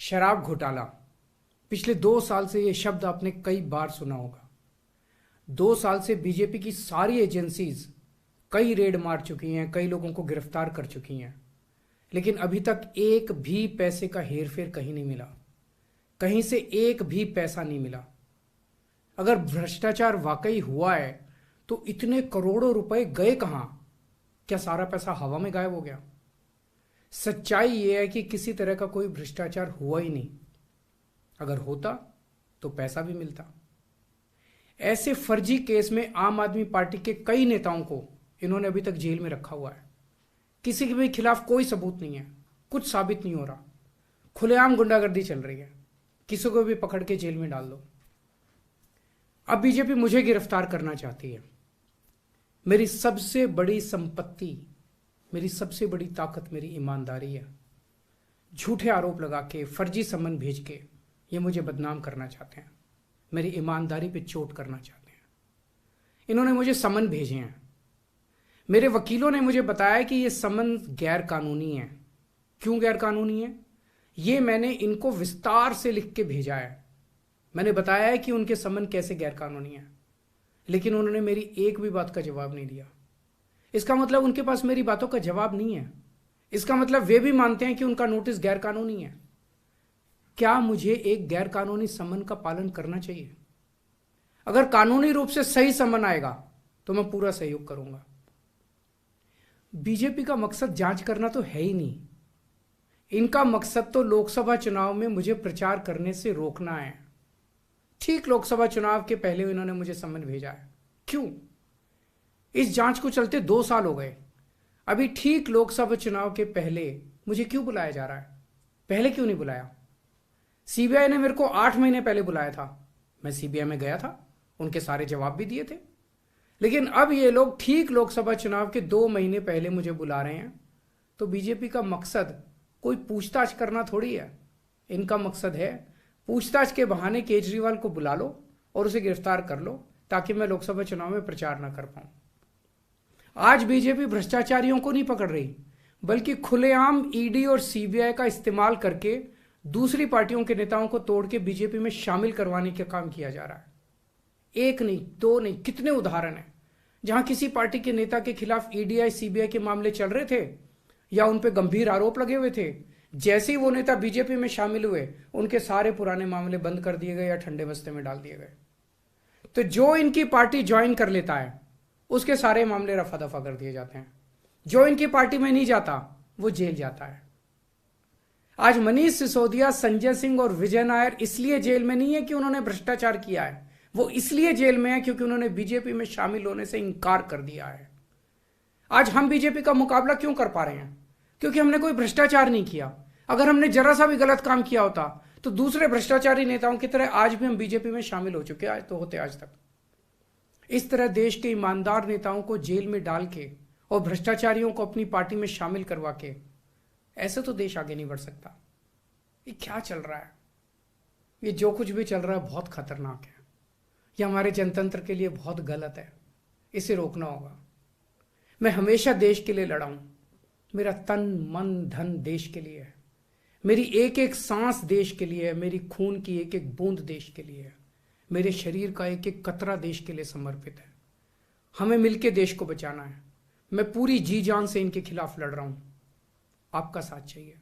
शराब घोटाला। पिछले 2 साल से यह शब्द आपने कई बार सुना होगा। 2 साल से बीजेपी की सारी एजेंसीज कई रेड मार चुकी हैं, कई लोगों को गिरफ्तार कर चुकी हैं, लेकिन अभी तक एक भी पैसे का हेरफेर कहीं नहीं मिला। कहीं से एक भी पैसा नहीं मिला। अगर भ्रष्टाचार वाकई हुआ है तो इतने करोड़ों रुपए गए कहां? क्या सारा पैसा हवा में गायब हो गया? सच्चाई यह है कि किसी तरह का कोई भ्रष्टाचार हुआ ही नहीं। अगर होता तो पैसा भी मिलता। ऐसे फर्जी केस में आम आदमी पार्टी के कई नेताओं को इन्होंने अभी तक जेल में रखा हुआ है। किसी के भी खिलाफ कोई सबूत नहीं है, कुछ साबित नहीं हो रहा, खुलेआम गुंडागर्दी चल रही है, किसी को भी पकड़ के जेल में डाल दो। अब बीजेपी मुझे गिरफ्तार करना चाहती है। मेरी सबसे बड़ी संपत्ति, मेरी सबसे बड़ी ताकत मेरी ईमानदारी है। झूठे आरोप लगा के, फर्जी समन भेज के ये मुझे बदनाम करना चाहते हैं, मेरी ईमानदारी पे चोट करना चाहते हैं। इन्होंने मुझे समन भेजे हैं। मेरे वकीलों ने मुझे बताया कि ये समन गैर कानूनी है। क्यों गैर कानूनी है? ये मैंने इनको विस्तार से लिख के भेजा है। मैंने बताया है कि उनके समन कैसे गैर कानूनी है, लेकिन उन्होंने मेरी एक भी बात का जवाब नहीं दिया। इसका मतलब उनके पास मेरी बातों का जवाब नहीं है। इसका मतलब वे भी मानते हैं कि उनका नोटिस गैर कानूनी है। क्या मुझे एक गैर कानूनी समन का पालन करना चाहिए? अगर कानूनी रूप से सही समन आएगा तो मैं पूरा सहयोग करूंगा। बीजेपी का मकसद जांच करना तो है ही नहीं। इनका मकसद तो लोकसभा चुनाव में मुझे प्रचार करने से रोकना है। ठीक लोकसभा चुनाव के पहले इन्होंने मुझे समन भेजा है। क्यों? इस जांच को चलते 2 साल हो गए। अभी ठीक लोकसभा चुनाव के पहले मुझे क्यों बुलाया जा रहा है? पहले क्यों नहीं बुलाया? सीबीआई ने मेरे को 8 महीने पहले बुलाया था। मैं सीबीआई में गया था, उनके सारे जवाब भी दिए थे। लेकिन अब ये लोग ठीक लोकसभा चुनाव के 2 महीने पहले मुझे बुला रहे हैं। तो बीजेपी का मकसद कोई पूछताछ करना थोड़ी है। इनका मकसद है पूछताछ के बहाने केजरीवाल को बुला लो और उसे गिरफ्तार कर लो, ताकि मैं लोकसभा चुनाव में प्रचार ना कर पाऊं। आज बीजेपी भ्रष्टाचारियों को नहीं पकड़ रही, बल्कि खुलेआम ईडी और सीबीआई का इस्तेमाल करके दूसरी पार्टियों के नेताओं को तोड़ के बीजेपी में शामिल करवाने का काम किया जा रहा है। एक नहीं, 2 नहीं, कितने उदाहरण हैं जहां किसी पार्टी के नेता के खिलाफ ईडीआई सीबीआई के मामले चल रहे थे या उन पे गंभीर आरोप लगे हुए थे। जैसे ही वो नेता बीजेपी में शामिल हुए, उनके सारे पुराने मामले बंद कर दिए गए या ठंडे बस्ते में डाल दिए गए। तो जो इनकी पार्टी ज्वाइन कर लेता है उसके सारे मामले रफा दफा कर दिए जाते हैं। जो इनकी पार्टी में नहीं जाता वो जेल जाता है। आज मनीष सिसोदिया, संजय सिंह और विजय नायर इसलिए जेल में नहीं है कि उन्होंने भ्रष्टाचार किया है। वो इसलिए जेल में है क्योंकि उन्होंने बीजेपी में शामिल होने से इंकार कर दिया है। आज हम बीजेपी का मुकाबला क्यों कर पा रहे हैं? क्योंकि हमने कोई भ्रष्टाचार नहीं किया। अगर हमने जरा सा भी गलत काम किया होता तो दूसरे भ्रष्टाचारी नेताओं की तरह आज भी हम बीजेपी में शामिल हो चुके हैं, तो होते आज तक। इस तरह देश के ईमानदार नेताओं को जेल में डाल के और भ्रष्टाचारियों को अपनी पार्टी में शामिल करवा के ऐसे तो देश आगे नहीं बढ़ सकता। ये क्या चल रहा है? ये जो कुछ भी चल रहा है बहुत खतरनाक है। ये हमारे जनतंत्र के लिए बहुत गलत है। इसे रोकना होगा। मैं हमेशा देश के लिए लड़ा हूं। मेरा तन मन धन देश के लिए है। मेरी एक एक सांस देश के लिए है। मेरी खून की एक एक बूंद देश के लिए है। मेरे शरीर का एक एक कतरा देश के लिए समर्पित है। हमें मिलकर देश को बचाना है। मैं पूरी जी जान से इनके खिलाफ लड़ रहा हूं। आपका साथ चाहिए।